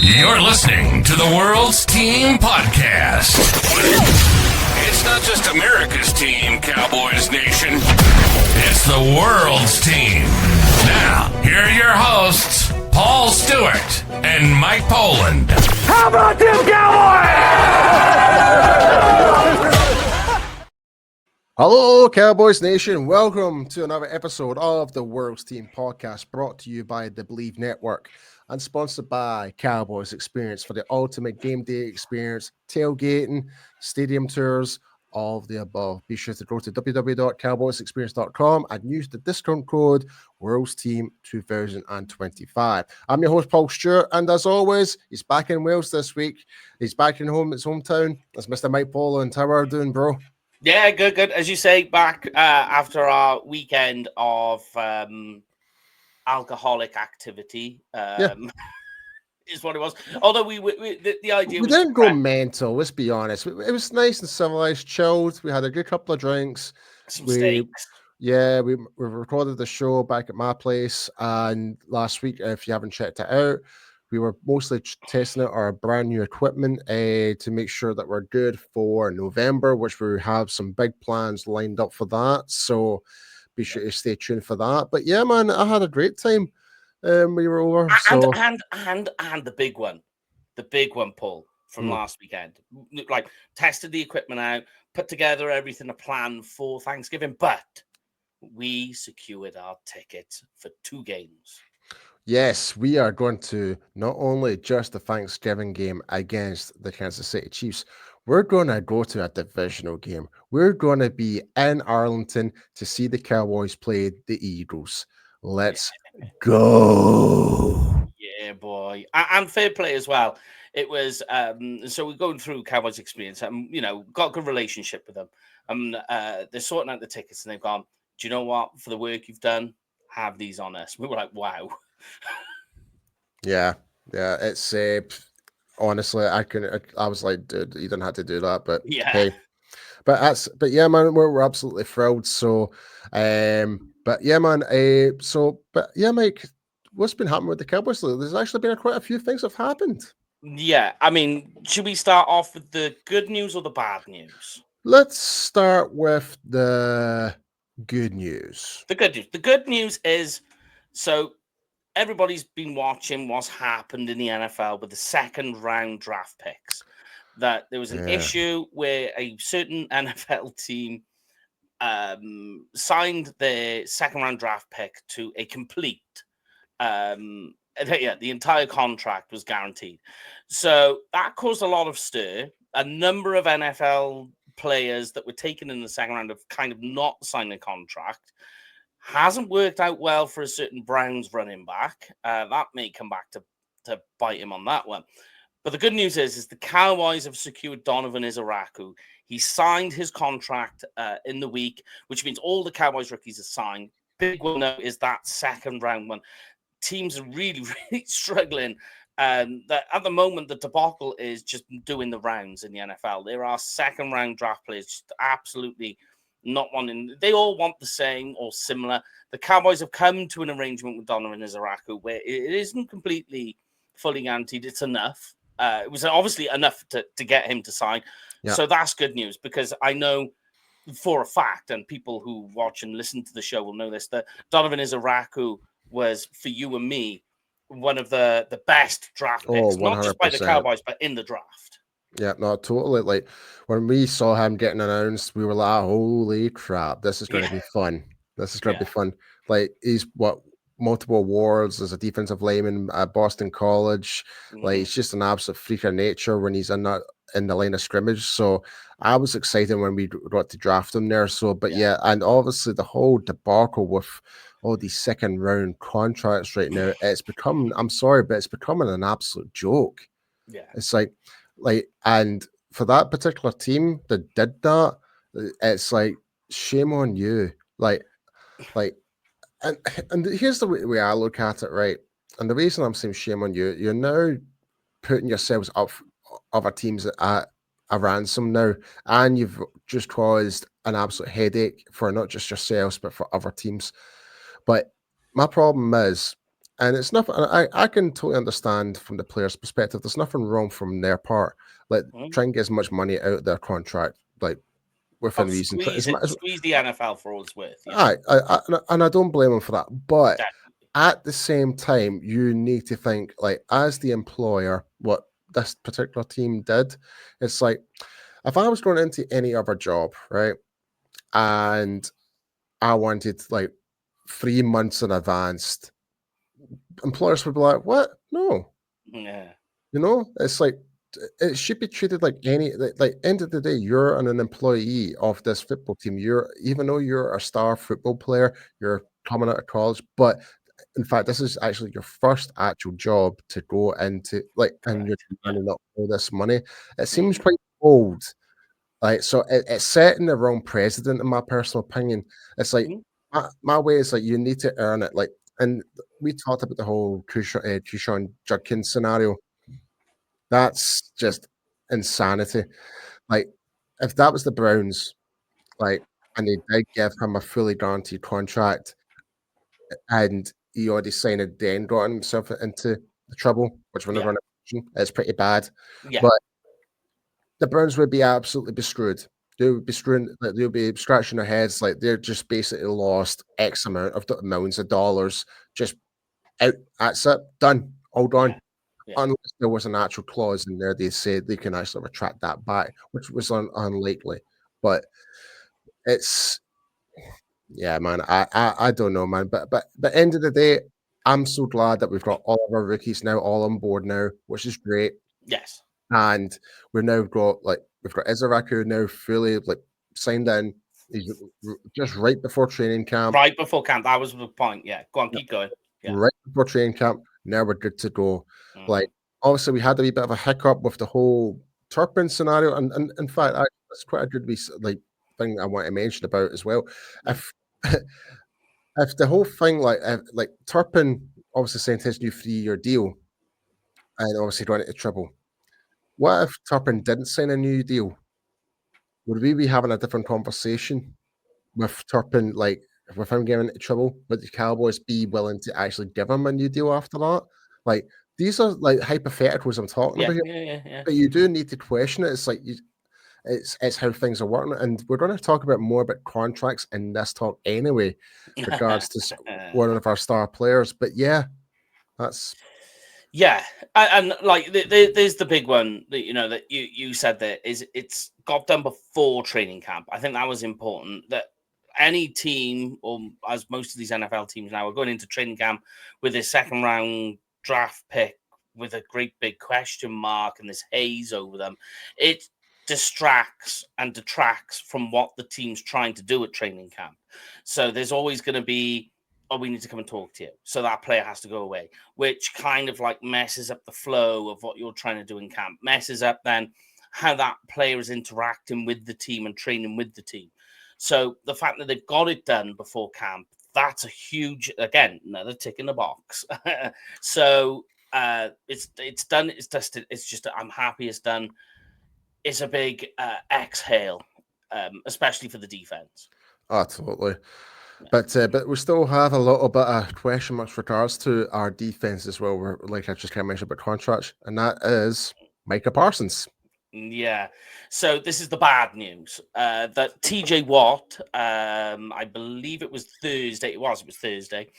You're listening to the World's Team Podcast. It's not just America's team, Cowboys Nation. It's the world's team. Now, here are your hosts, Paul Stewart and Mike Poland. How about them Cowboys? Hello, Cowboys Nation. Welcome to another episode of the World's Team Podcast, brought to you by the Believe Network and sponsored by Cowboys Experience for the ultimate game day experience, tailgating, stadium tours, all of the above. Be sure to go to www.cowboysexperience.com and use the discount code WorldsTeam2025. I'm your host, Paul Stewart, and as always, he's back in Wales this week. He's back in his hometown. That's Mr. Mike Poland. How are you doing, bro? Yeah, good. As you say, back after our weekend of alcoholic activity, is what it was. Although the idea we was didn't go mental. Let's be honest. It was nice and civilized, chilled. We had a good couple of drinks. Some steaks. Yeah, we recorded the show back at my place, and last week, if you haven't checked it out, we were mostly testing out our brand new equipment to make sure that we're good for November, which we have some big plans lined up for that. So be sure to stay tuned for that. But yeah, man, I had a great time. We were over. And the big one, Paul, from last weekend. Like, tested the equipment out, put together everything, a plan for Thanksgiving, but we secured our tickets for 2 games. Yes, we are going to not only just the Thanksgiving game against the Kansas City Chiefs, we're going to go to a divisional game. We're going to be in Arlington to see the Cowboys play the Eagles. Let's go. Yeah, boy. And fair play as well. It was, so we're going through Cowboys Experience and, got a good relationship with them. They're sorting out the tickets and they've gone, do you know what? For the work you've done, have these on us. We were like, wow. Yeah. It's honestly, I was like, dude, you didn't have to do that, but yeah. Hey, but yeah, man, we're absolutely thrilled. So, but yeah, man, Mike, what's been happening with the Cowboys? There's actually been quite a few things that have happened. Yeah, I mean, should we start off with the good news or the bad news? Let's start with the good news. The good news. The good news is, so everybody's been watching what's happened in the NFL with the second round draft picks. That there was an issue where a certain NFL team signed their second round draft pick to a complete. The entire contract was guaranteed. So that caused a lot of stir. A number of NFL players that were taken in the second round have kind of not signed a contract. Hasn't worked out well for a certain Browns running back. That may come back to bite him on that one. But the good news is the Cowboys have secured Donovan Ezeiruaku. He signed his contract in the week, which means all the Cowboys rookies are signed. Big one though is that second round one. Teams are really, really struggling. That at the moment, the debacle is just doing the rounds in the NFL. There are second round draft players just absolutely not wanting. They all want the same or similar. The Cowboys have come to an arrangement with Donovan Ezeiruaku where it isn't completely fully guaranteed. It's enough. It was obviously enough to get him to sign. Yeah. So that's good news because I know for a fact, and people who watch and listen to the show will know this, that Donovan Ezeiruaku was, for you and me, one of the best draft picks, not just by the Cowboys, but in the draft. Yeah, no, totally. Like when we saw him getting announced, we were like, holy crap, this is going to be fun. This is going to be fun. Like he's multiple awards as a defensive lineman at Boston College. Like he's just an absolute freak of nature when he's in the line of scrimmage. So I was excited when we got to draft him there. So, but yeah, and obviously the whole debacle with all these second round contracts right now, it's becoming, I'm sorry, but it's becoming an absolute joke. Yeah. It's like, and for that particular team that did that, it's like, shame on you. And here's the way I look at it, right? And the reason I'm saying shame on you, you're now putting yourselves up other teams at a ransom now, and you've just caused an absolute headache for not just yourselves, but for other teams. But my problem is, And it's nothing. I can totally understand from the player's perspective. There's nothing wrong from their part. Like try and get as much money out of their contract, like within reason. Squeeze the NFL for all it's worth. And I don't blame them for that. But Definitely. at the same time, you need to think, like, as the employer, what this particular team did. It's like, if I was going into any other job, right, and I wanted like 3 months in advance, employers would be like, "What? No." Yeah. It's like it should be treated like any end of the day, you're an employee of this football team. You're even though you're a star football player, you're coming out of college, but in fact, this is actually your first actual job to go into, and you're earning up all this money. It seems quite old. Like, so it's setting the wrong precedent, in my personal opinion. It's like my way is like you need to earn it. Like, and we talked about the whole Keyshawn Judkins scenario. That's just insanity. Like, if that was the Browns, like, and they did give him a fully guaranteed contract, and he already signed it, then got himself into the trouble, which we're not going to mention. It's pretty bad. Yeah. But the Browns would be absolutely be screwed. They would be screwing, like, they'll be scratching their heads, like they're just basically lost X amount of millions of dollars. Just out. That's it. Done. All done. Unless there was an actual clause in there, they said they can actually retract that back, which was unlikely. But it's man. I don't know, man. But the end of the day, I'm so glad that we've got all of our rookies now all on board now, which is great. Yes. And we've now got we've got Ezeiruaku now fully signed in. He's just right before training camp. Right before camp. That was the point. Yeah. Go on, keep going. Yeah. Right before training camp. Now we're good to go. Like, obviously we had a wee bit of a hiccup with the whole Turpin scenario. And in fact, that's quite a good thing I want to mention about as well. If if the whole thing like Turpin obviously signed his new 3-year deal and obviously got into trouble. What if Turpin didn't sign a new deal? Would we be having a different conversation with Turpin, like with him getting into trouble? Would the Cowboys be willing to actually give him a new deal after that? Like, these are like hypotheticals I'm talking about here. Yeah. But you do need to question it. It's like it's how things are working, and we're going to talk more about contracts in this talk anyway, regards to one of our star players. But yeah, that's. Yeah, and like there's the big one that that you said there is it's got done before training camp. I think that was important. That any team, or as most of these NFL teams now, are going into training camp with a second round draft pick with a great big question mark and this haze over them. It distracts and detracts from what the team's trying to do at training camp. So there's always going to be, oh, we need to come and talk to you. So that player has to go away, which kind of like messes up the flow of what you're trying to do in camp, messes up then how that player is interacting with the team and training with the team. So the fact that they've got it done before camp, that's a huge, again, another tick in the box. So it's done. It's just, I'm happy it's done. It's a big exhale, especially for the defense. Absolutely. But we still have a little bit of question marks regards to our defense as well. We're, like I just kind of mentioned about contracts, and that is Micah Parsons. Yeah. So this is the bad news. That TJ Watt, I believe it was Thursday. It was Thursday.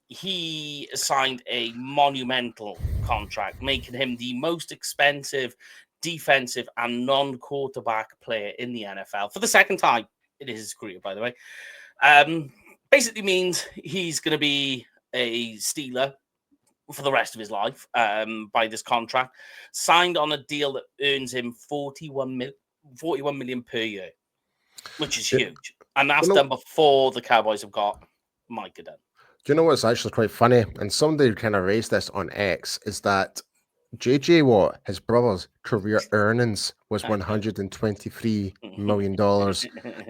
He signed a monumental contract, making him the most expensive defensive and non-quarterback player in the NFL for the second time in his career, by the way. Basically means he's going to be a Steeler for the rest of his life by this contract, signed on a deal that earns him $41 million per year, which is huge. And that's done before the Cowboys have got Micah done. Do you know what's actually quite funny? And somebody kind of raised this on X, is that JJ Watt, his brother's career earnings was $123 million.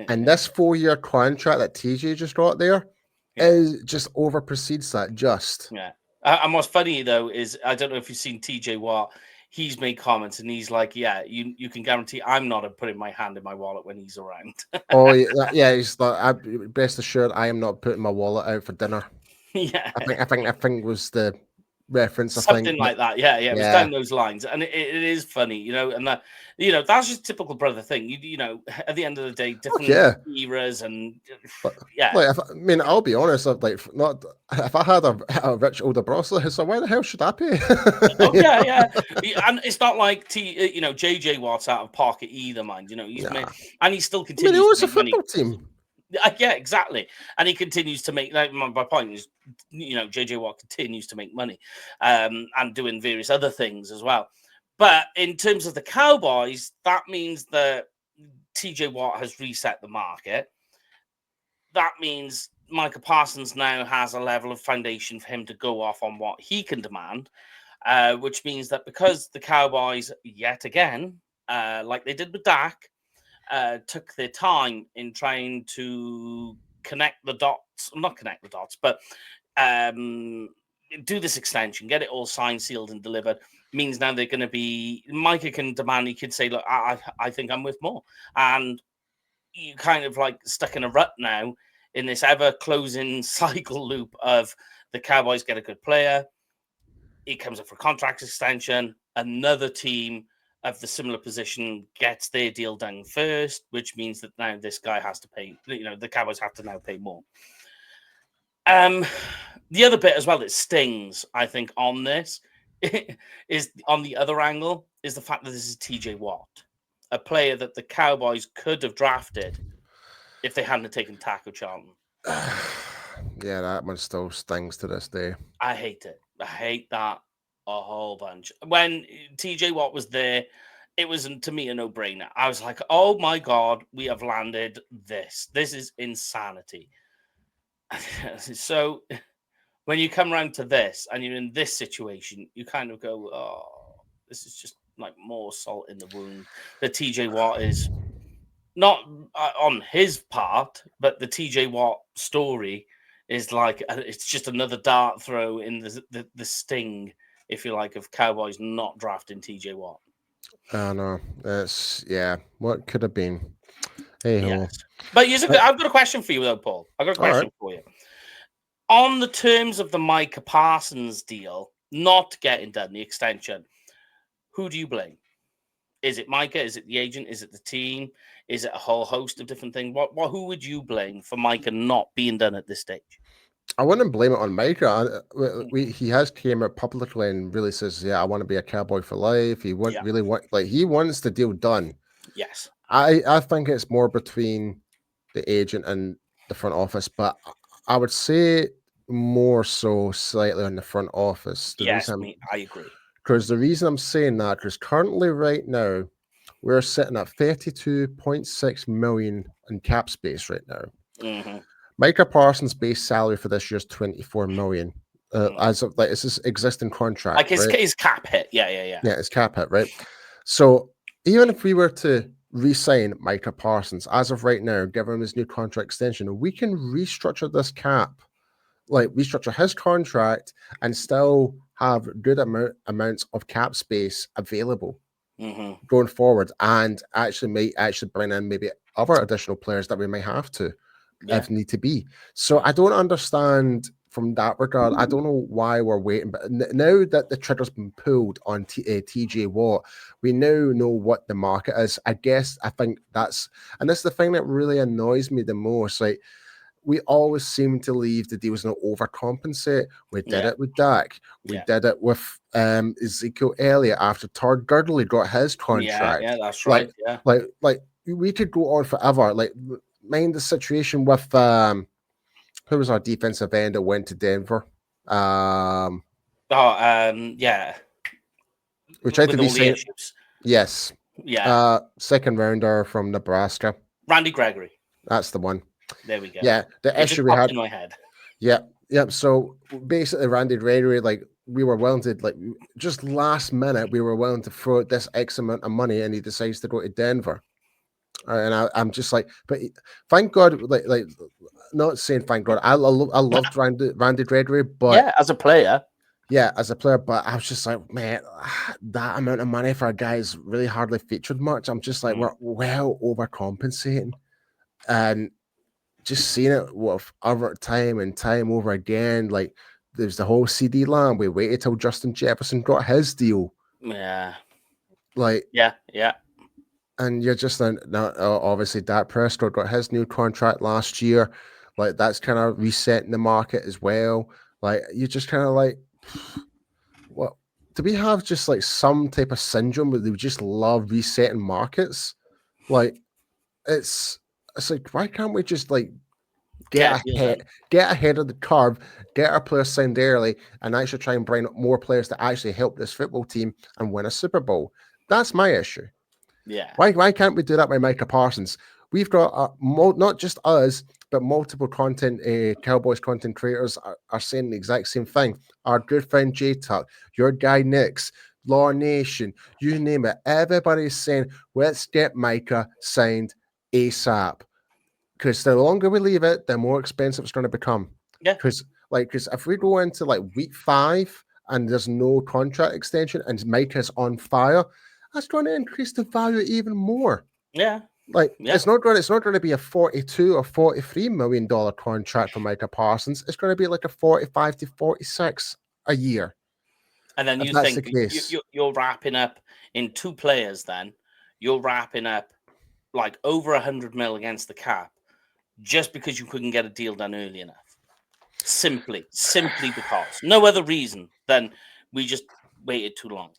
And this 4-year contract that TJ just got there is just over precedes that just. Yeah. And what's funny, though, is I don't know if you've seen TJ Watt. He's made comments and he's like, yeah, you can guarantee I'm not putting my hand in my wallet when he's around. Oh, yeah, he's like, best assured, I am not putting my wallet out for dinner. Yeah. I think was the reference. Something like that. Yeah. It was Yeah. down those lines. And it is funny, and that, that's just typical brother thing. At the end of the day, different eras and But yeah. like, I'll be honest. Not if I had a rich older brother, so why the hell should I pay? Oh yeah. And it's not like JJ Watt's out of pocket either, mind. He's made, and he still continues. He owns to a make money. football team. Yeah, exactly. And he continues to make. Like, my point is, JJ Watt continues to make money, and doing various other things as well. But in terms of the Cowboys, that means that TJ Watt has reset the market. That means Micah Parsons now has a level of foundation for him to go off on what he can demand, which means that because the Cowboys, yet again, like they did with Dak, took their time in trying to not connect the dots, but do this extension, get it all signed, sealed, and delivered, means now they're going to be, Micah can demand, he could say, look, I think I'm worth more. And you kind of like stuck in a rut now in this ever closing cycle loop of the Cowboys get a good player, he comes up for a contract extension, another team of the similar position gets their deal done first, which means that now this guy has to pay, the Cowboys have to now pay more. The other bit as well that stings, I think, on this is on the other angle is the fact that this is TJ Watt, a player that the Cowboys could have drafted if they hadn't taken Taco Charlton. Yeah, that one still stings to this day. I hate it. I hate that a whole bunch. When TJ Watt was there, it was, to me, a no-brainer. I was like, oh my God, we have landed this. This is insanity. So when you come around to this and you're in this situation, you kind of go, oh, this is just like more salt in the wound. The TJ Watt is not on his part, but the TJ Watt story is like, it's just another dart throw in the sting, if you like, of Cowboys not drafting TJ Watt. I know. What could have been? Hey, yes. But I've got a question for you, though, Paul. I've got a question for you. On the terms of the Micah Parsons deal not getting done, the extension, who do you blame? Is it Micah? Is it the agent? Is it the team? Is it a whole host of different things? Who would you blame for Micah not being done at this stage? I wouldn't blame it on Micah. He has came out publicly and really says, "Yeah, I want to be a Cowboy for life." He he wants the deal done. Yes, I think it's more between the agent and the front office, but I would say more so slightly on the front office. I agree. Because the reason I'm saying that, because currently right now, we're sitting at 32.6 million in cap space right now. Mm-hmm. Micah Parsons' base salary for this year is 24 million. As of it's his existing contract. Like his cap hit. Yeah. Yeah, his cap hit, right? So even if we were to re-sign Micah Parsons, as of right now, give him his new contract extension, we can restructure this cap, like restructure his contract and still have good amounts of cap space available going forward, and might bring in maybe other additional players that we may have to if need to be. So I don't understand from that regard. I don't know why we're waiting, but now that the trigger's been pulled on TJ Watt, we now know what the market is. I think that's the thing that really annoys me the most. Like, we always seem to leave the deals not overcompensate. We did it with Dak. We did it with Ezekiel Elliott after Todd Gurley got his contract. Yeah, that's right. Like we could go on forever. Like, mind the situation with who was our defensive end that went to Denver? We tried to be saying yes. Yeah. Second rounder from Nebraska. Randy Gregory. That's the one. There we go. Yeah, the issue we had in my head. Yeah. So basically, Randy Gregory, like, we were willing to, like, just last minute, we were willing to throw out this X amount of money, and he decides to go to Denver. And I'm just like, but thank God, like not saying thank God. I loved Randy Gregory, but as a player. Yeah, as a player, but I was just like, man, that amount of money for a guy is really hardly featured much. I'm just like, we're well overcompensating. And just seeing it with other time and time over again. Like there's the whole CD Lamb. We waited till Justin Jefferson got his deal. Yeah. Like, Yeah. and you're just now obviously Dak Prescott got his new contract last year. Like that's kind of resetting the market as well. Like you just kind of like, what do we have? Just like some type of syndrome where they just love resetting markets? Like it's like why can't we just like Get a deal done. get ahead of the curve, get our players signed early, and actually try and bring up more players to actually help this football team and win a Super Bowl? That's my issue. Yeah. Why can't we do that with Micah Parsons? We've got not just us, but multiple Cowboys content creators are saying the exact same thing. Our good friend J Tuck, your guy Nix, Law Nation, you name it. Everybody's saying, let's get Micah signed ASAP. Because the longer we leave it, the more expensive it's going to become. Yeah. Because if we go into like week 5 and there's no contract extension and Micah's on fire, that's going to increase the value even more. Yeah. It's not going to be a $42 or $43 million contract for Micah Parsons. It's going to be like a 45 to 46 a year. And then you think you're wrapping up in 2 players. Then you're wrapping up like over 100 mil against the cap, just because you couldn't get a deal done early enough. Simply because no other reason than we just waited too long.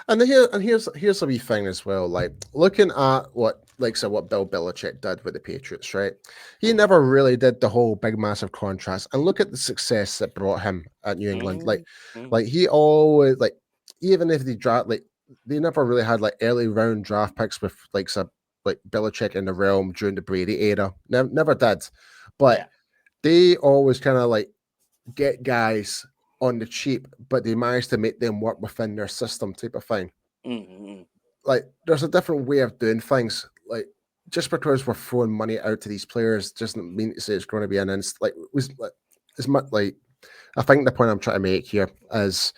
And here's a wee thing as well. Like looking at what Bill Belichick did with the Patriots, right? He never really did the whole big massive contrast. And look at the success that brought him at New England. Like he always even if they draft they never really had like early round draft picks with like Belichick in the realm during the Brady era. Never did. But they always kind of like get guys on the cheap, but they managed to make them work within their system type of thing. Mm-hmm. Like there's a different way of doing things. Like just because we're throwing money out to these players doesn't mean to say it's going to be an instant. I think the point I'm trying to make here is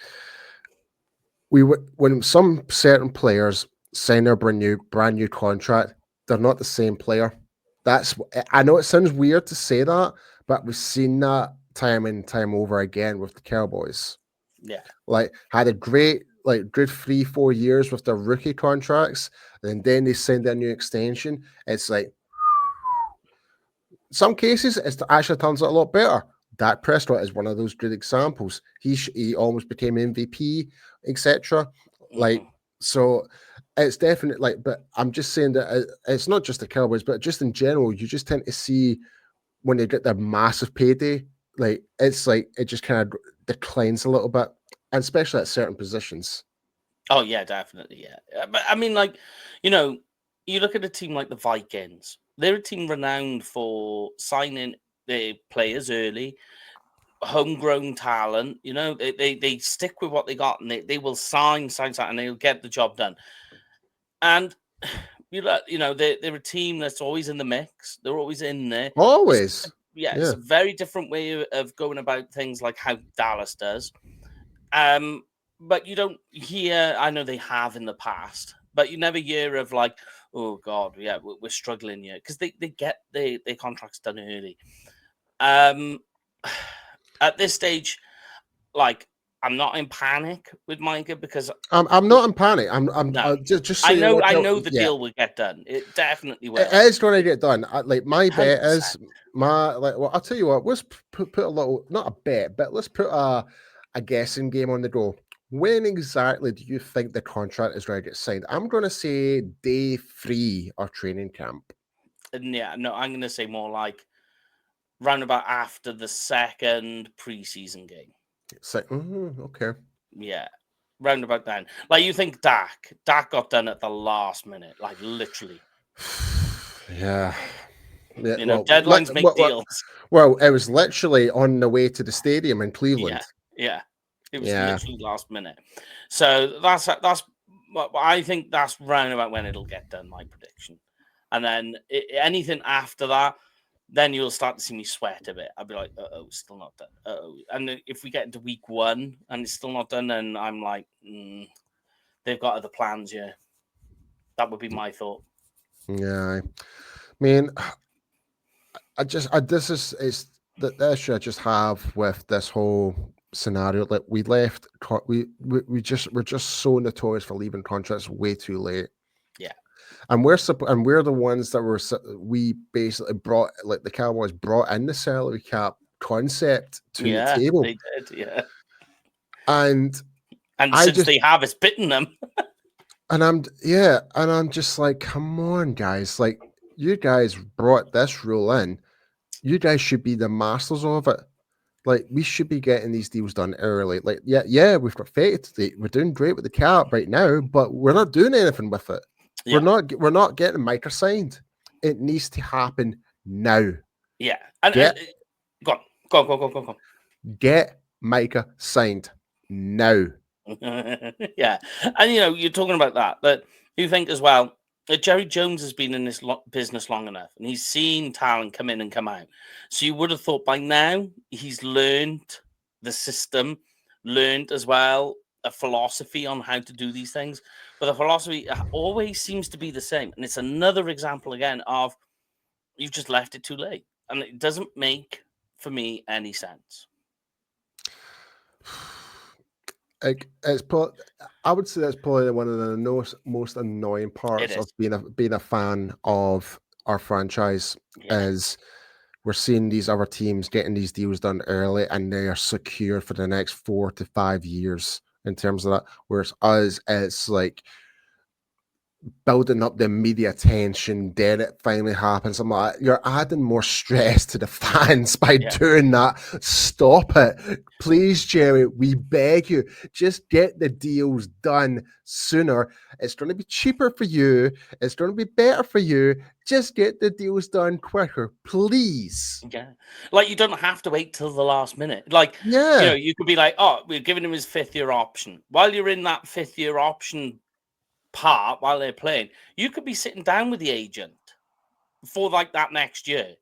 when some certain players sign their brand new contract, they're not the same player. I know it sounds weird to say that, but we've seen that time and time over again with the Cowboys. Yeah. Like had a good 3-4 years with their rookie contracts, and then they signed their new extension. It's like some cases it actually turns out a lot better. Dak Prescott is one of those good examples. He almost became MVP, etc. Like so, it's definitely but I'm just saying that it's not just the Cowboys, but just in general, you just tend to see when they get their massive payday, it just kind of declines a little bit, and especially at certain positions. Oh yeah, definitely, yeah. But I mean, you look at a team like the Vikings. They're a team renowned for signing their players early, homegrown talent. They stick with what they got, and they will sign, and they'll get the job done. And they're a team that's always in the mix. They're always in there. Always. It's a very different way of going about things, like how Dallas does. But you don't hear. I know they have in the past, but you never hear of like, oh God, yeah, we're struggling here, because they get their contracts done early. At this stage, like, I'm not in panic with Micah, because I'm not in panic. I'm just so I know the deal will get done. It definitely will. It is going to get done. My bet is I'll tell you what. Let's put a little, not a bet, but let's put a guessing game on the go. When exactly do you think the contract is going to get signed? I'm going to say day 3 of training camp. And I'm going to say more like roundabout after the second preseason game. Okay. Yeah, roundabout then. Like, you think Dak got done at the last minute, like literally. Yeah. Deadlines make deals. Well, it was literally on the way to the stadium in Cleveland. Yeah. It was literally last minute. So that's I think that's roundabout when it'll get done, my prediction. And then anything after that, then you'll start to see me sweat a bit. I'll be like, still not done. And if we get into week 1 and it's still not done, then I'm like, they've got other plans, yeah. That would be my thought. Yeah. I mean, this is the issue I just have with this whole scenario. Like we're just so notorious for leaving contracts way too late. Yeah. And we're the ones that we basically brought, like the Cowboys brought in the salary cap concept to the table. They did, yeah. And since they have, it's bitten them. And I'm just like, come on, guys. Like, you guys brought this rule in. You guys should be the masters of it. Like, we should be getting these deals done early. Like, yeah, we've got faith. We're doing great with the cap right now, but we're not doing anything with it. Yeah. We're not getting Micah signed. It needs to happen now. Yeah. And go on. Get Micah signed now. Yeah. And you're talking about that, but you think as well that Jerry Jones has been in this business long enough and he's seen talent come in and come out. So you would have thought by now he's learned the system, learned as well a philosophy on how to do these things. But the philosophy always seems to be the same. And it's another example again of you've just left it too late. And it doesn't make, for me, any sense. I would say that's probably one of the most annoying parts of being a fan of our franchise is we're seeing these other teams getting these deals done early and they are secure for the next 4 to 5 years in terms of that. Whereas us, it's like building up the media attention, then it finally happens. I'm like, you're adding more stress to the fans by doing that. Stop it. Please, Jerry, we beg you. Just get the deals done sooner. It's going to be cheaper for you. It's going to be better for you. Just get the deals done quicker, please. Yeah. Like, you don't have to wait till the last minute. Like, you could be like, oh, we're giving him his 5th-year option. While you're in that 5th-year option part while they're playing, you could be sitting down with the agent for like that next year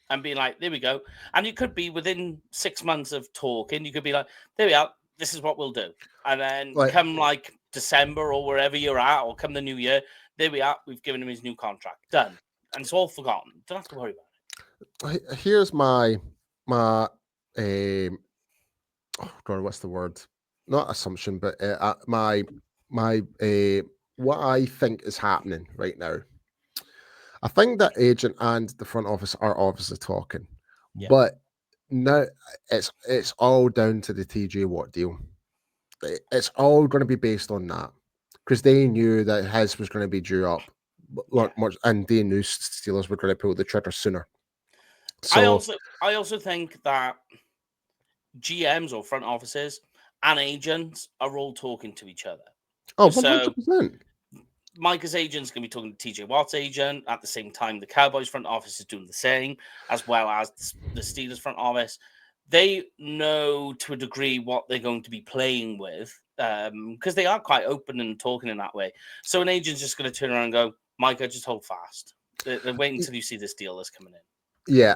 and be like, there we go. And you could be within 6 months of talking, you could be like, there we are, this is what we'll do. And then come like December or wherever you're at, or come the new year, there we are, we've given him his new contract. Done. And it's all forgotten. Don't have to worry about it. Here's my oh God, what's the word? Not assumption, but my what I think is happening right now. I think that agent and the front office are obviously talking, but now it's all down to the TJ Watt deal. It's all going to be based on that because they knew that his was going to be due up much, and they knew Steelers were going to pull the trigger sooner. So I also think that GMs or front offices and agents are all talking to each other. Oh, 100%. Micah's agent's going to be talking to TJ Watt's agent. At the same time, the Cowboys front office is doing the same, as well as the Steelers front office. They know to a degree what they're going to be playing with because they are quite open and talking in that way. So an agent's just going to turn around and go, Micah, just hold fast. They're waiting until you see this deal that's coming in. Yeah,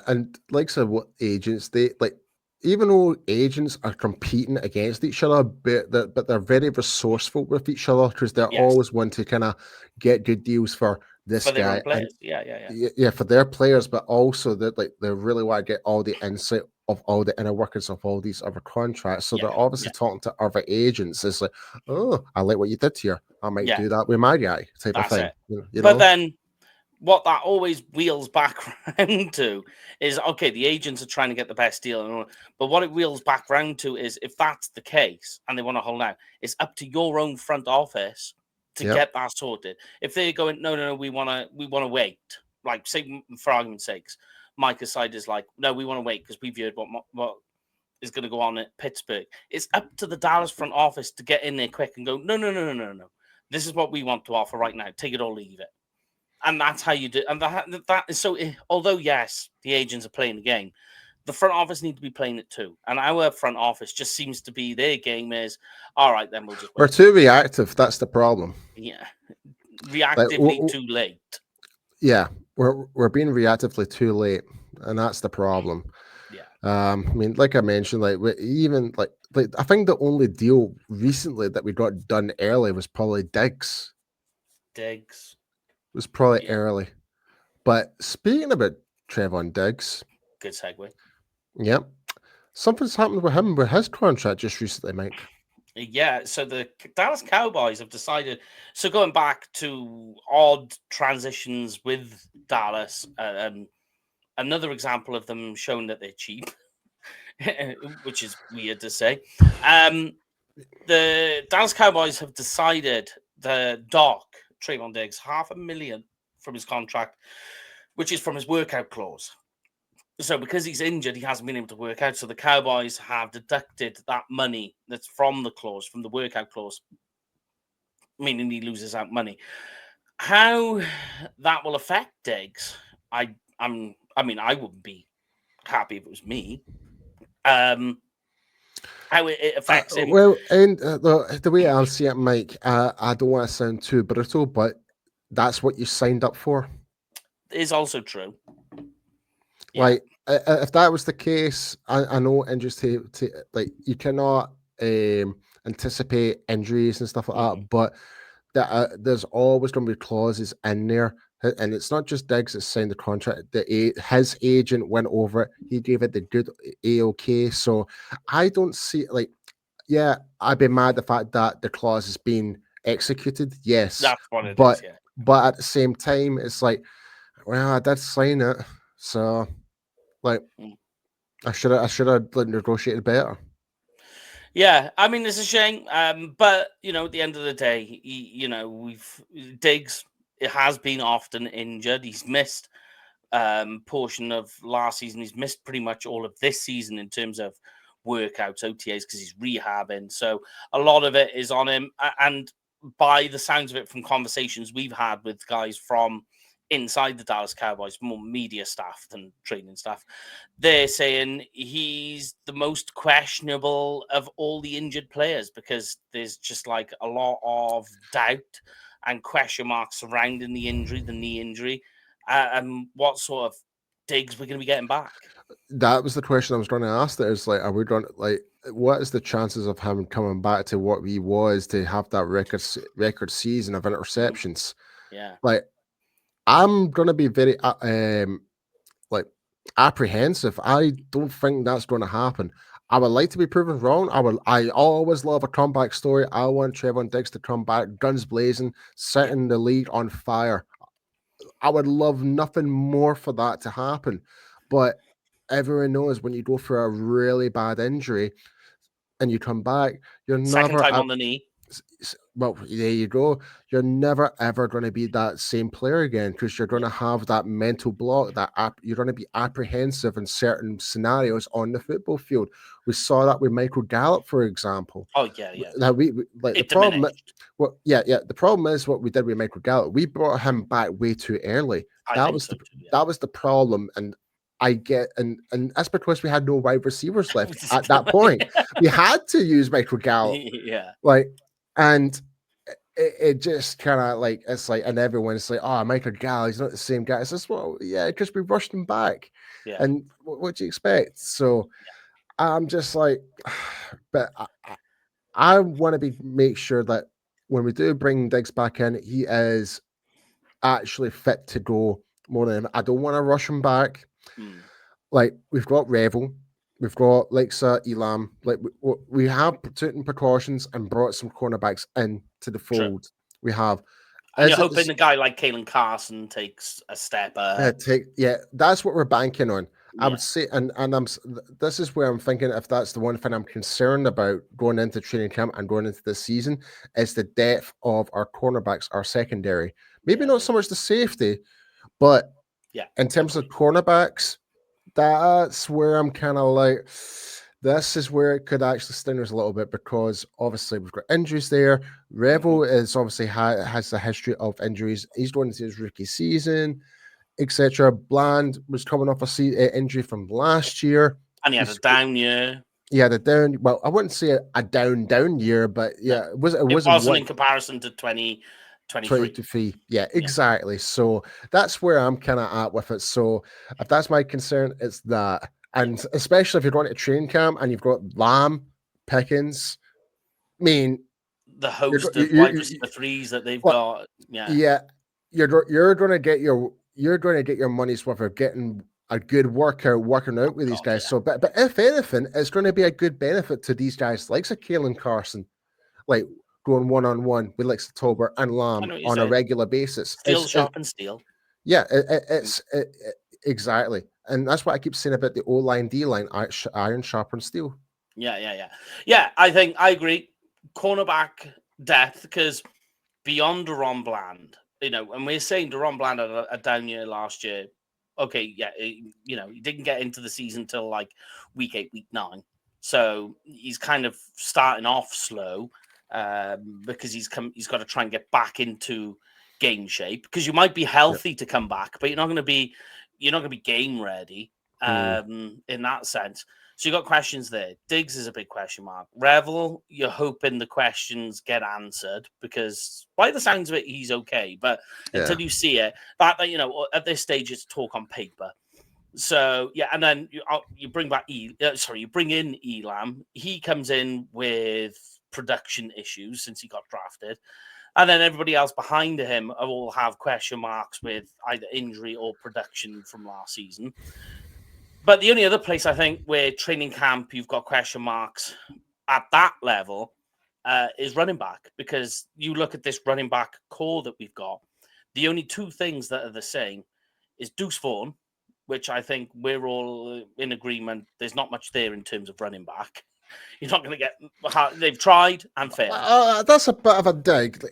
and like I said, what agents, they like, even though agents are competing against each other, but they're very resourceful with each other because they're always want to kind of get good deals for this guy. And, yeah, for their players, but also that they really want to get all the insight of all the inner workings of all these other contracts. So they're obviously talking to other agents. It's like, oh, I like what you did here. I might do that with my guy, type of thing. But then what that always wheels back around to is, okay, the agents are trying to get the best deal. But what it wheels back around to is, if that's the case and they want to hold out, it's up to your own front office to get that sorted. If they're going, no, we want to wait. Like, say, for argument's sakes, Micah's side is like, no, we want to wait because we've heard what is going to go on at Pittsburgh. It's up to the Dallas front office to get in there quick and go, no. This is what we want to offer right now. Take it or leave it. And that's how you do. And that is so. Although yes, the agents are playing the game, the front office need to be playing it too. And our front office just seems to be, their game is, all right, then we'll just wait. We're too reactive. That's the problem. Yeah, reactively too late. Yeah, we're being reactively too late, and that's the problem. Yeah. I mean, like I mentioned, like I think the only deal recently that we got done early was probably Diggs. Diggs. Was probably early. But speaking about Trevon Diggs. Good segue. Yep. Something's happened with him with his contract just recently, Mike. Yeah, so the Dallas Cowboys have decided. So going back to odd transitions with Dallas, another example of them showing that they're cheap, which is weird to say. The Dallas Cowboys have decided the dock Trevon Diggs $500,000 from his contract, which is from his workout clause. So because he's injured, he hasn't been able to work out. So the Cowboys have deducted that money that's from the clause, from the workout clause, meaning he loses out money. How that will affect Diggs, I mean, I wouldn't be happy if it was me. How it affects him. Well, and the way I see it, Mike, I don't want to sound too brutal, but that's what you signed up for. Is also true. Like, if that was the case, I know injuries like you cannot anticipate injuries and stuff like that, but there's always going to be clauses in there, and it's not just Diggs that signed the contract. His agent went over it. He gave it the good A-OK. So I don't see like, yeah, I'd be mad the fact that the clause is being executed. Yes, that's what it is. Yeah. But at the same time, it's like, well, I did sign it, so like I should have negotiated better. Yeah, I mean, it's a shame, but at the end of the day, Diggs. It has been often injured. He's missed portion of last season. He's missed pretty much all of this season in terms of workouts, OTAs, because he's rehabbing. So a lot of it is on him. And by the sounds of it, from conversations we've had with guys from inside the Dallas Cowboys, more media staff than training staff, they're saying he's the most questionable of all the injured players because there's just like a lot of doubt and question marks surrounding the injury, the knee injury, and what sort of Diggs we're going to be getting back. That was the question I was going to ask. That is like, are we going like, what is the chances of him coming back to what he was to have that record season of interceptions? Yeah, like I'm going to be very like apprehensive. I don't think that's going to happen. I would like to be proven wrong. I always love a comeback story. I want Trevon Diggs to come back, guns blazing, setting the league on fire. I would love nothing more for that to happen. But everyone knows when you go for a really bad injury and you come back, you're second never time on the knee. Well, there you go. You're never ever going to be that same player again because you're going to have that mental block. You're going to be apprehensive in certain scenarios on the football field. We saw that with Michael Gallup, for example. Oh yeah. Now we like it the problem. Diminished. Well, yeah. The problem is what we did with Michael Gallup. We brought him back way too early. That was the problem, and I get and that's because we had no wide receivers left at that point. We had to use Michael Gallup. Yeah. And it just kind of like, it's like, and everyone's like, oh, Michael Gallup, he's not the same guy. It's just, well, yeah, because we rushed him back. Yeah. And what do you expect? So I'm just like, but I want to make sure that when we do bring Diggs back in, he is actually fit to go more than him. I don't want to rush him back. Like, we've got Revel. We've got Elam. Like we have taken precautions and brought some cornerbacks into the fold. True. We have. And you're hoping a guy like Kalen Carson takes a step up. That's what we're banking on. I would say, and this is where I'm thinking, if that's the one thing I'm concerned about going into training camp and going into this season, is the depth of our cornerbacks, our secondary. Maybe not so much the safety, but in terms of cornerbacks, that's where I'm kind of like, this is where it could actually sting us a little bit because obviously we've got injuries there. Revel is obviously has a history of injuries. He's going into his rookie season, etc. Bland was coming off a injury from last year. And he had a down year. Yeah, well, I wouldn't say a down year, but yeah, it wasn't in comparison to 2023. Yeah, exactly. So that's where I'm kind of at with it. So if that's my concern, it's that. And especially if you're going to training camp and you've got Lamb, Pickens, I mean, the host of wide receiver threes that they've got. Yeah, you're going to get your money's worth of getting a good working out with these guys. Yeah. So, but if anything, it's going to be a good benefit to these guys, like Kalen Carson, like going one-on-one with like Tober and I Lamb know what you're on a saying. regular basis. Steel sharp and steel. Yeah, exactly. And that's what I keep saying about the O-line, D-line, iron sharpens steel. Yeah, I think I agree. Cornerback depth, because beyond Deron Bland, and we're saying Deron Bland had a down year last year. Okay, yeah, he didn't get into the season till like week 8, week 9. So he's kind of starting off slow because he's got to try and get back into game shape, because you might be healthy to come back, but you're not going to be game ready in that sense. So you got questions there. Diggs is a big question mark. Revel, you're hoping the questions get answered, because by the sounds of it, he's okay. But until you see it, that at this stage, it's talk on paper. So yeah, and then you bring back you bring in Elam. He comes in with production issues since he got drafted. And then everybody else behind him all have question marks with either injury or production from last season. But the only other place I think where training camp you've got question marks at that level is running back, because you look at this running back core that we've got. The only two things that are the same is Deuce Vaughn, which I think we're all in agreement. There's not much there in terms of running back. You're not going to get. They've tried and failed. That's a bit of a dig.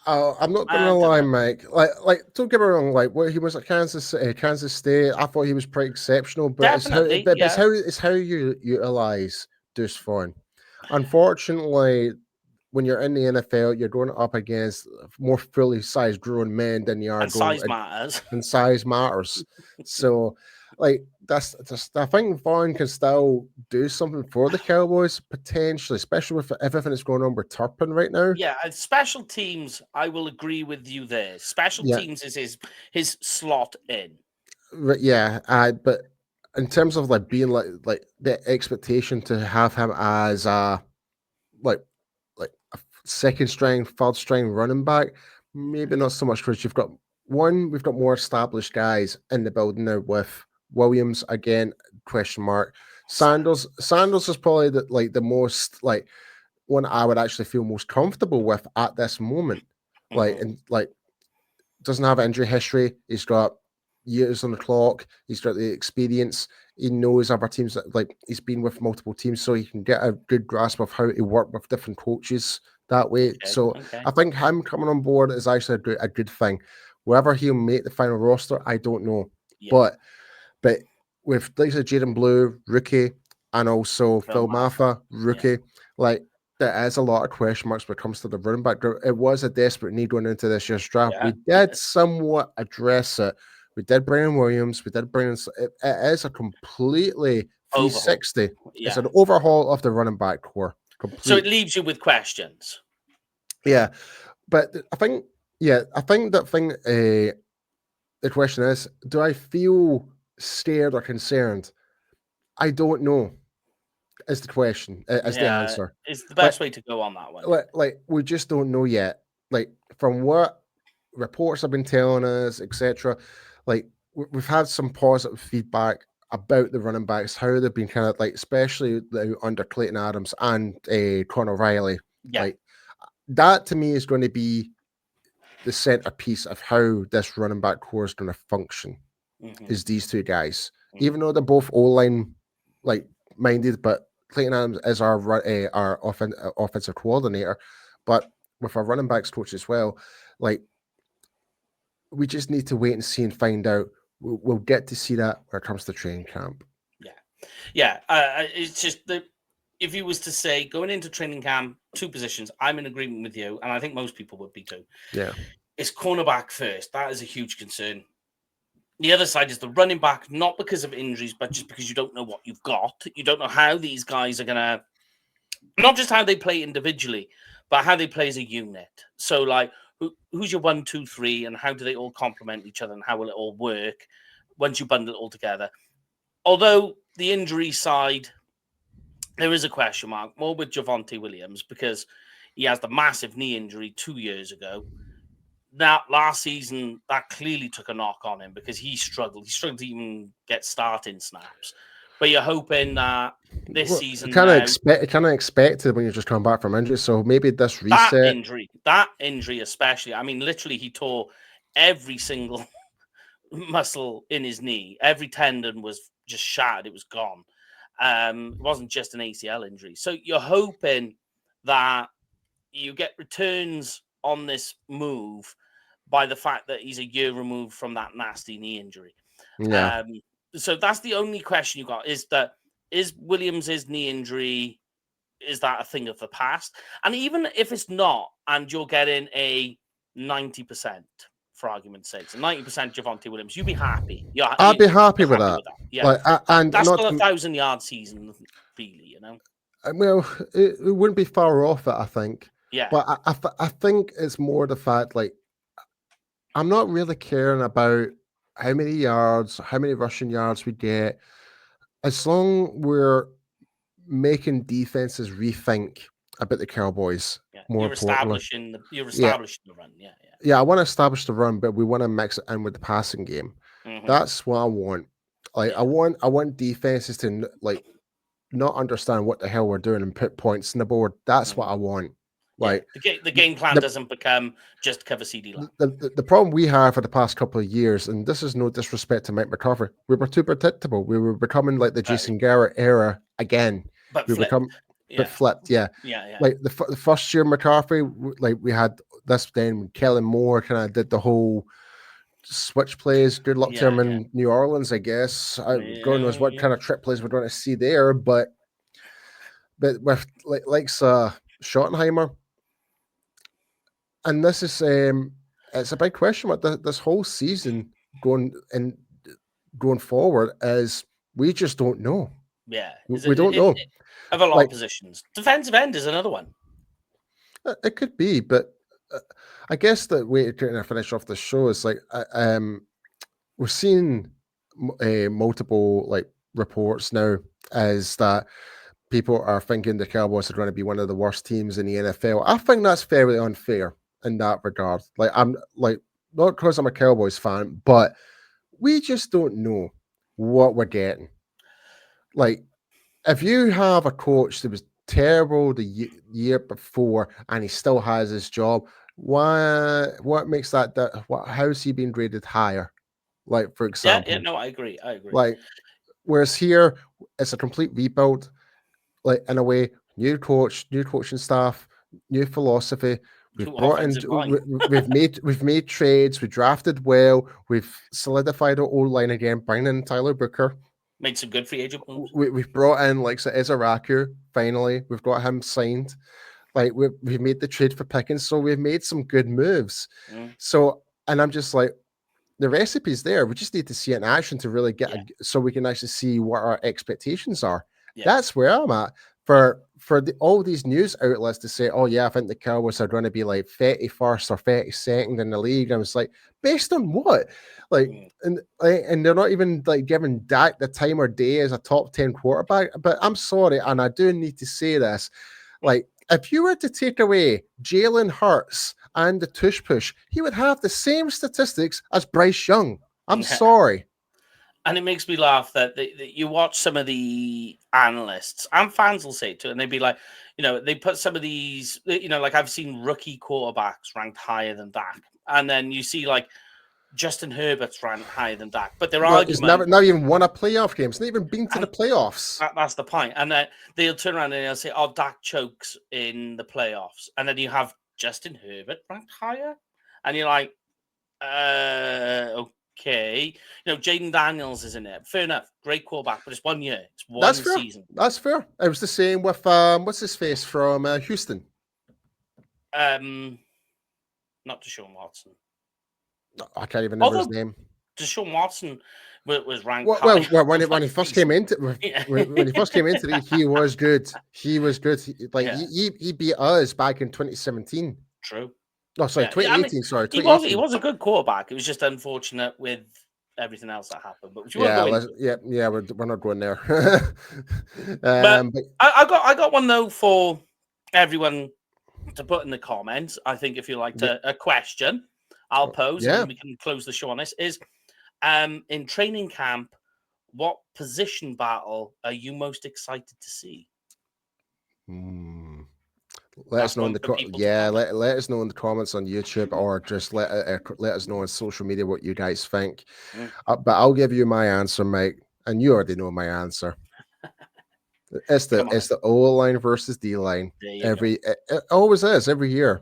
I'm not going to lie, Mike. Like, don't get me wrong. Like, where he was at Kansas State, I thought he was pretty exceptional. But it's how you utilize Deuce Vaughn. Unfortunately, when you're in the NFL, you're going up against more fully sized grown men than you are and size matters. And size matters. So, like, that's I think Vaughn can still do something for the Cowboys potentially, especially with everything that's going on with Turpin right now. Yeah, and special teams, I will agree with you there. Special teams is his slot in. Yeah, but in terms of like being like the expectation to have him as like a second string, third string running back, maybe not so much, because we've got more established guys in the building now with Williams again, question mark. Sanders is probably the most like one I would actually feel most comfortable with at this moment. And doesn't have injury history. He's got years on the clock. He's got the experience. He knows other teams he's been with multiple teams, so he can get a good grasp of how to work with different coaches that way. I think him coming on board is actually a good thing. Whether he'll make the final roster, I don't know. But with like Jaden Blue, rookie, and also Phil Maffa, rookie, there is a lot of question marks when it comes to the running back group. It was a desperate need going into this year's draft. We did somewhat address it. We did bring in Williams. We did bring in. It is a completely 360. It's an overhaul of the running back core. So it leaves you with questions. Yeah, but I think the question is, do I feel scared or concerned? I don't know. Is the question, is the answer. It's the best way to go on that one. Like we just don't know yet. Like, from what reports have been telling us, etc. Like, we've had some positive feedback about the running backs, how they've been kind of especially under Clayton Adams and Conor Riley. Like, that to me is going to be the centerpiece of how this running back core is going to function. Is these two guys, even though they're both O-line minded, but Clayton Adams is our offensive coordinator, but with our running backs coach as well. We just need to wait and see and find out. We'll get to see that when it comes to training camp. It's just that if you was to say going into training camp, two positions, I'm in agreement with you, and I think most people would be too. Yeah, it's cornerback first. That is a huge concern. The other side is the running back, not because of injuries, but just because you don't know what you've got. You don't know how these guys are going to, not just how they play individually, but how they play as a unit. So, who's your 1, 2, 3, and how do they all complement each other, and how will it all work once you bundle it all together? Although the injury side, there is a question mark, more with Javonte Williams, because he has the massive knee injury 2 years ago. Now, last season, that clearly took a knock on him because he struggled. He struggled to even get starting snaps. But you're hoping that this season kind of expected when you're just coming back from injury. So maybe this reset. That injury especially. I mean, literally, he tore every single muscle in his knee. Every tendon was just shattered. It was gone. It wasn't just an ACL injury. So you're hoping that you get returns on this move by the fact that he's a year removed from that nasty knee injury. Yeah. So that's the only question you got is Williams' knee injury, is that a thing of the past? And even if it's not, and you're getting a 90%, for argument's sake, so 90% Javonte Williams, you'd be happy. I'd be happy with that. Yeah. Like, and that's not still a 1,000-yard season, really, you know? Well, it wouldn't be far off it, I think. Yeah. But I think it's more the fact, like, I'm not really caring about how many yards, how many rushing yards we get. As long we're making defenses rethink about the Cowboys. Yeah. More You're importantly, establishing the run. Yeah. Yeah, I want to establish the run, but we want to mix it in with the passing game. Mm-hmm. That's what I want. Like, I want defenses to like not understand what the hell we're doing and put points on the board. That's what I want. Like, the game plan doesn't become just cover CD line. The problem we have for the past couple of years, and this is no disrespect to Mike McCarthy, we were too predictable. We were becoming like the Jason Garrett era again. But flipped. Yeah. Like the first year McCarthy, like we had this. Then Kellen Moore kind of did the whole switch plays. Good luck to him in New Orleans, I guess. God knows what kind of trick plays we're going to see there, but with like Schottenheimer. And this is it's a big question what this whole season going forward is we just don't know. Yeah. We don't know. Of a lot of positions. Defensive end is another one. It could be, but I guess the way to finish off the show is like we're seeing multiple like reports now is that people are thinking the Cowboys are going to be one of the worst teams in the NFL. I think that's fairly unfair in that regard. Like, I'm like, not because I'm a Cowboys fan, but we just don't know what we're getting. Like, if you have a coach that was terrible the year before and he still has his job, what makes that how's he being rated higher? Like, for example. Yeah, no, I agree. Like, whereas here it's a complete rebuild. Like, in a way, new coach, new coaching staff, new philosophy. We've made trades. We drafted well. We've solidified our old line again. Bringing in Tyler Booker. Made some good free agent moves. We've brought in like Ezeiruaku. Finally, we've got him signed. Like, we've made the trade for Pickens, so we've made some good moves. So, and I'm just like, the recipe's there. We just need to see it in action to really get so we can actually see what our expectations are. Yeah. That's where I'm at. For all these news outlets to say, oh yeah, I think the Cowboys are going to be like 31st or 32nd in the league. I was like, based on what? Like, and they're not even like giving Dak the time or day as a top 10 quarterback. But I'm sorry, and I do need to say this. Like, if you were to take away Jalen Hurts and the tush push, he would have the same statistics as Bryce Young. I'm sorry. And it makes me laugh that you watch some of the analysts and fans will say it too, and they'd be like, you know, they put some of these, you know, like I've seen rookie quarterbacks ranked higher than Dak, and then you see like Justin Herbert's ranked higher than Dak, but their argument, he's never even won a playoff game. He's not even been to the playoffs. That's the point. And then they'll turn around and they'll say, "Oh, Dak chokes in the playoffs," and then you have Justin Herbert ranked higher, and you're like, okay, you know, Jaden Daniels is in there. Fair enough, great quarterback, but it's 1 year. It's one season. That's fair. It was the same with what's his face from Houston. Not Deshaun Watson. I can't even remember his name. Deshaun Watson was ranked. Well, when he first came into when he first came into the league, he was good. He was good. He beat us back in 2017. True. Oh, sorry, 2018. I mean, sorry, 2018. He was a good quarterback. It was just unfortunate with everything else that happened. But we're not going there. but I got one though for everyone to put in the comments. I think if you liked a question, I'll pose, Yeah. and we can close the show on this, is in training camp, what position battle are you most excited to see? Let us know in the let us know in the comments on YouTube, or just let us know on social media what you guys think. But I'll give you my answer, Mike, and you already know my answer. It's the O line versus D line. It always is every year,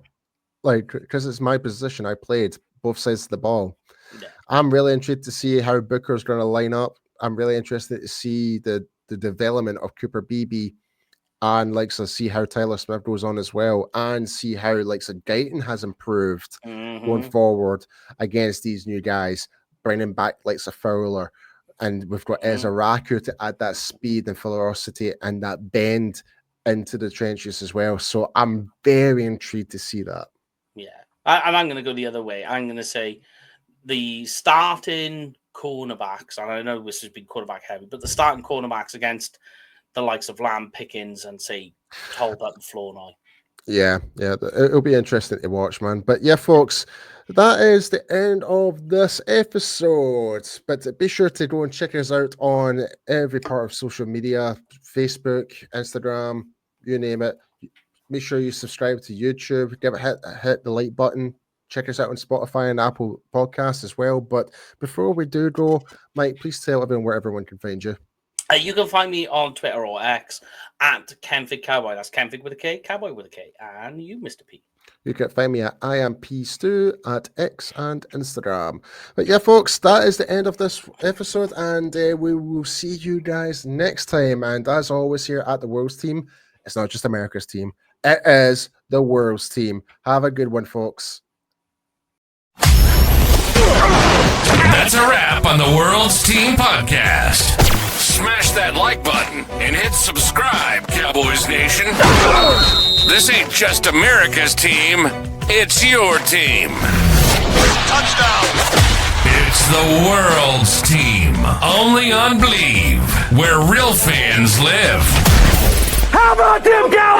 like, because it's my position. I played both sides of the ball. Yeah. I'm really interested to see how Booker's going to line up. I'm really interested to see the development of Cooper Beebe, and see how Tyler Smith goes on as well, and see how Guyton has improved going forward against these new guys, bringing back a Fowler, and we've got Ezeiruaku to add that speed and velocity and that bend into the trenches as well. So I'm very intrigued to see that. Yeah, I'm going to go the other way. I'm going to say the starting cornerbacks, and I know this has been quarterback heavy, but the starting cornerbacks against the likes of Lamb, Pickens, and say Tolbert and Flournoy. Yeah, it'll be interesting to watch, man. But yeah, folks, that is the end of this episode. But be sure to go and check us out on every part of social media, Facebook, Instagram, you name it. Make sure you subscribe to YouTube, hit the like button. Check us out on Spotify and Apple Podcasts as well. But before we do go, Mike, please tell everyone where everyone can find you. You can find me on Twitter or X at Kenfig Cowboy. That's Kenfig with a K, Cowboy with a K. And you, Mr. P. You can find me at IamPStew at X and Instagram. But yeah, folks, that is the end of this episode, and we will see you guys next time. And as always, here at the World's Team, it's not just America's team, it is the World's Team. Have a good one, folks. That's a wrap on the World's Team Podcast. Smash that like button and hit subscribe, Cowboys Nation. This ain't just America's team, it's your team. Touchdown! It's the World's Team, only on Believe, where real fans live. How about them Cowboys?